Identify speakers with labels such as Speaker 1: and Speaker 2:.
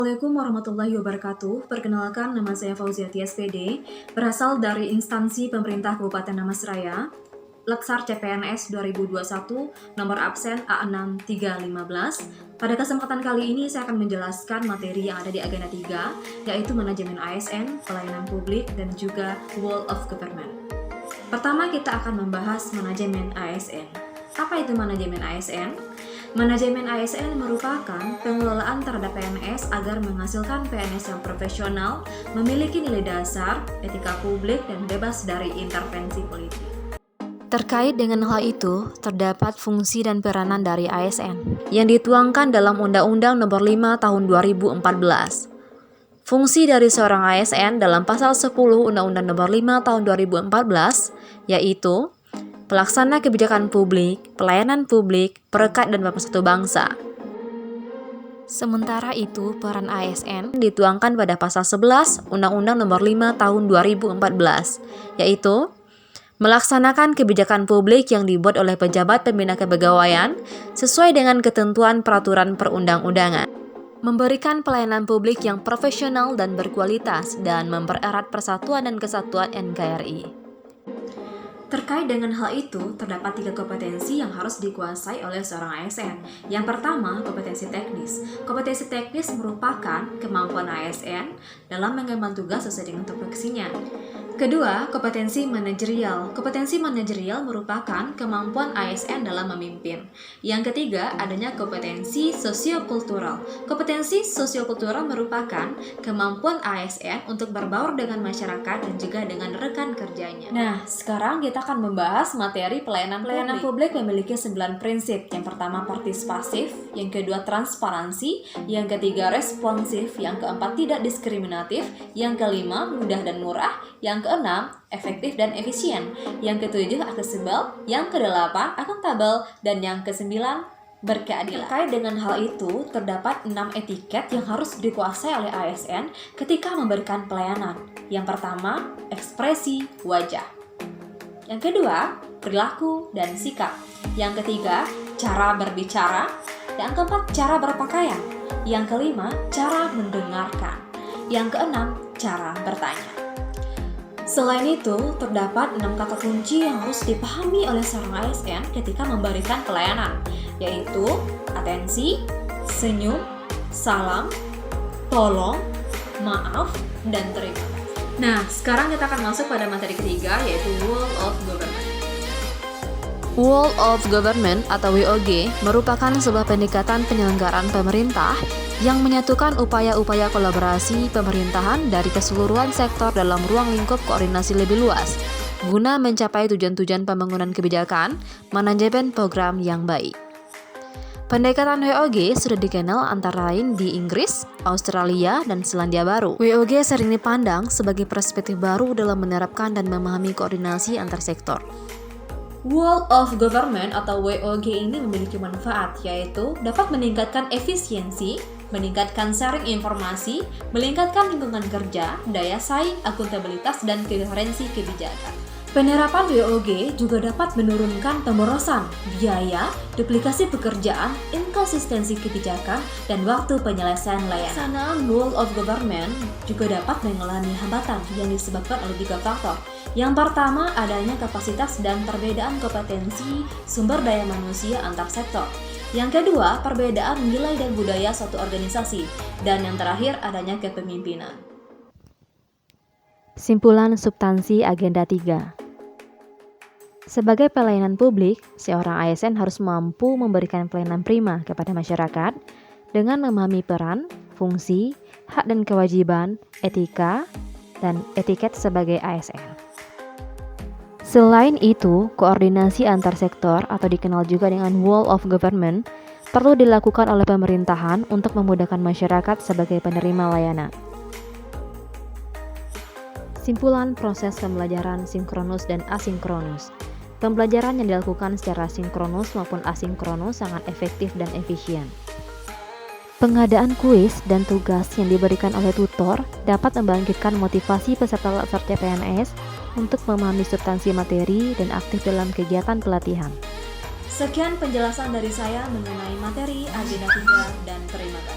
Speaker 1: Assalamualaikum warahmatullahi wabarakatuh. Perkenalkan, nama saya Fauziati SPD, berasal dari instansi pemerintah Kabupaten Damastraya, Laksar CPNS 2021, nomor absen A6315. Pada kesempatan kali ini saya akan menjelaskan materi yang ada di agenda 3, yaitu manajemen ASN, pelayanan publik, dan juga World of Government. Pertama, kita akan membahas manajemen ASN. Apa itu manajemen ASN? Manajemen ASN merupakan pengelolaan terhadap PNS agar menghasilkan PNS yang profesional, memiliki nilai dasar, etika publik, dan bebas dari intervensi politik. Terkait dengan hal itu, terdapat fungsi dan peranan dari ASN yang dituangkan dalam Undang-Undang Nomor 5 Tahun 2014. Fungsi dari seorang ASN dalam Pasal 10 Undang-Undang Nomor 5 Tahun 2014 yaitu pelaksana kebijakan publik, pelayanan publik, perekat dan pemersatu bangsa. Sementara itu, peran ASN dituangkan pada Pasal 11 Undang-Undang Nomor 5 Tahun 2014, yaitu melaksanakan kebijakan publik yang dibuat oleh pejabat pembina kepegawaian sesuai dengan ketentuan peraturan perundang-undangan, memberikan pelayanan publik yang profesional dan berkualitas, dan mempererat persatuan dan kesatuan NKRI. Terkait dengan hal itu, terdapat 3 kompetensi yang harus dikuasai oleh seorang ASN. Yang pertama, kompetensi teknis. Kompetensi teknis merupakan kemampuan ASN dalam mengemban tugas sesuai dengan tupoksinya. Kedua, kompetensi manajerial. Kompetensi manajerial merupakan kemampuan ASN dalam memimpin. Yang ketiga, adanya kompetensi sosiokultural. Kompetensi sosiokultural merupakan kemampuan ASN untuk berbaur dengan masyarakat dan juga dengan rekan kerjanya. Nah, sekarang kita akan membahas materi pelayanan publik. Pelayanan publik memiliki 9 prinsip. Yang pertama, partisipasif. Yang kedua, transparansi. Yang ketiga, responsif. Yang keempat, tidak diskriminatif. Yang kelima, mudah dan murah. Yang keenam, efektif dan efisien. Yang ketujuh, aksesibel. Yang kedelapan, akuntabel. Dan yang kesembilan, berkeadilan. Terkait dengan hal itu, terdapat 6 etiket yang harus dikuasai oleh ASN ketika memberikan pelayanan. Yang pertama, ekspresi wajah. Yang kedua, perilaku dan sikap. Yang ketiga, cara berbicara. Yang keempat, cara berpakaian. Yang kelima, cara mendengarkan. Yang keenam, cara bertanya. Selain itu, terdapat 6 kata kunci yang harus dipahami oleh seorang ASN ketika memberikan pelayanan, yaitu atensi, senyum, salam, tolong, maaf, dan terima kasih. Nah, sekarang kita akan masuk pada materi ketiga, yaitu World of Government. World of Government atau WOG merupakan sebuah pendekatan penyelenggaraan pemerintah yang menyatukan upaya-upaya kolaborasi pemerintahan dari keseluruhan sektor dalam ruang lingkup koordinasi lebih luas, guna mencapai tujuan-tujuan pembangunan kebijakan, manajemen program yang baik. Pendekatan WOG sudah dikenal antara lain di Inggris, Australia, dan Selandia Baru. WOG sering dipandang sebagai perspektif baru dalam menerapkan dan memahami koordinasi antar sektor. World of Government atau WOG ini memiliki manfaat, yaitu dapat meningkatkan efisiensi, meningkatkan sharing informasi, meningkatkan lingkungan kerja, daya saing, akuntabilitas, dan koherensi kebijakan. Penerapan WOG juga dapat menurunkan pemborosan, biaya, duplikasi pekerjaan, inkonsistensi kebijakan, dan waktu penyelesaian layanan. Pelaksanaan World of Government juga dapat mengalami hambatan yang disebabkan oleh 3 faktor. Yang pertama, adanya kapasitas dan perbedaan kompetensi sumber daya manusia antar sektor. Yang kedua, perbedaan nilai dan budaya suatu organisasi. Dan yang terakhir, adanya kepemimpinan.
Speaker 2: Simpulan substansi agenda 3. Sebagai pelayanan publik, seorang ASN harus mampu memberikan pelayanan prima kepada masyarakat dengan memahami peran, fungsi, hak dan kewajiban, etika, dan etiket sebagai ASN. Selain itu, koordinasi antar sektor atau dikenal juga dengan World of Government perlu dilakukan oleh pemerintahan untuk memudahkan masyarakat sebagai penerima layanan. Simpulan proses pembelajaran sinkronus dan asinkronus. Pembelajaran yang dilakukan secara sinkronus maupun asinkronus sangat efektif dan efisien. Pengadaan kuis dan tugas yang diberikan oleh tutor dapat membangkitkan motivasi peserta Laksar CPNS untuk memahami substansi materi dan aktif dalam kegiatan pelatihan.
Speaker 1: Sekian penjelasan dari saya mengenai materi agenda 3 dan terima kasih.